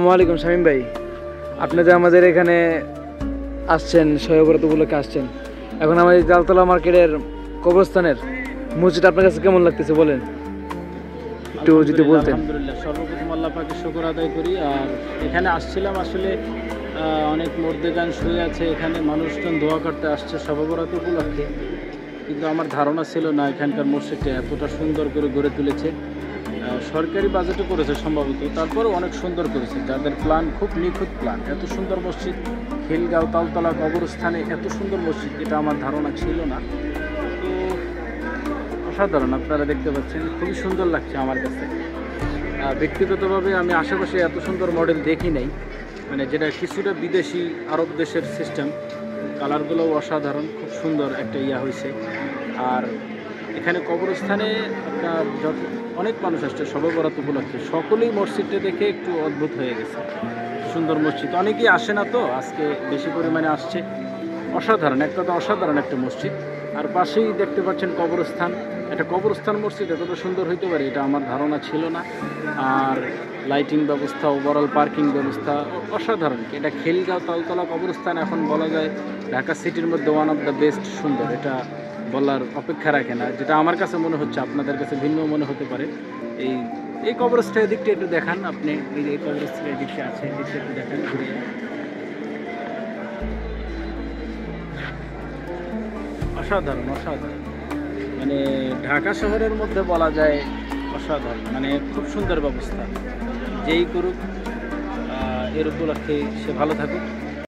ওয়ালাইকুম শামীম ভাই, আপনি যে আমাদের এখানে আসছেন শবে বরাত উপলক্ষে আসছেন, এখন আমাদের জালতলা মার্কেটের কবরস্থানের মসজিদ আপনার কাছে কেমন লাগতেছে বলেন একটু যদি বলতেন। আলহামদুলিল্লাহ, সর্বপ্রথম আল্লাহ পাকের শুকর আদায় করি। আর এখানে আসছিলাম আসলে অনেক মর্দেগান শুয়ে আছে, এখানে মানুষজন দোয়া করতে আসছে শবে বরাত উপলক্ষে, কিন্তু আমার ধারণা ছিল না এখানকার মসজিদটা এতটা সুন্দর করে গড়ে তুলেছে। সরকারি বাজেটে করেছে সম্ভবত, তারপরে অনেক সুন্দর করেছে। যাদের প্ল্যান খুব নিখুঁত প্ল্যান, এত সুন্দর মসজিদ খিলগাঁও তালতলা কবরস্থানে এত সুন্দর মসজিদ, এটা আমার ধারণা ছিল না। তো অসাধারণ, আপনারা দেখতে পাচ্ছেন, খুবই সুন্দর লাগছে আমার কাছে। ব্যক্তিগতভাবে আমি আশেপাশে এত সুন্দর মডেল দেখি নাই, মানে যেটা কিছুটা বিদেশি আরব দেশের সিস্টেম। কালারগুলোও অসাধারণ, খুব সুন্দর একটা হয়েছে। আর এখানে কবরস্থানে আপনার যত অনেক মানুষ আসছে শবে বরাত উপলক্ষে, সকলেই মসজিদটা দেখে একটু অদ্ভুত হয়ে গেছে। সুন্দর মসজিদ, অনেকেই আসে না তো, আজকে বেশি পরিমাণে আসছে। অসাধারণ, এক কথা অসাধারণ একটা মসজিদ। আর পাশেই দেখতে পাচ্ছেন কবরস্থান, একটা কবরস্থান মসজিদ এতটা সুন্দর হইতে পারে এটা আমার ধারণা ছিল না। আর লাইটিং ব্যবস্থা, ওভারঅল পার্কিং ব্যবস্থা অসাধারণ। এটা খিলগাঁও তালতলা কবরস্থান এখন বলা যায় ঢাকা সিটির মধ্যে ওয়ান অফ দ্য বেস্ট সুন্দর, এটা বলার অপেক্ষা রাখে না। যেটা আমার কাছে মনে হচ্ছে, আপনাদের কাছে ভিন্ন মনে হতে পারে। এই কবরস্থান এদিকটা একটু দেখান আপনি, এই কবরস্থান এদিকটা আছে, এদিকটা একটু দেখেন ঘুরিয়ে। অসাধারণ অসাধারণ, মানে ঢাকা শহরের মধ্যে বলা যায় অসাধারণ, মানে খুব সুন্দর ব্যবস্থা। যেই করুক এর উপলক্ষে সে ভালো থাকুক।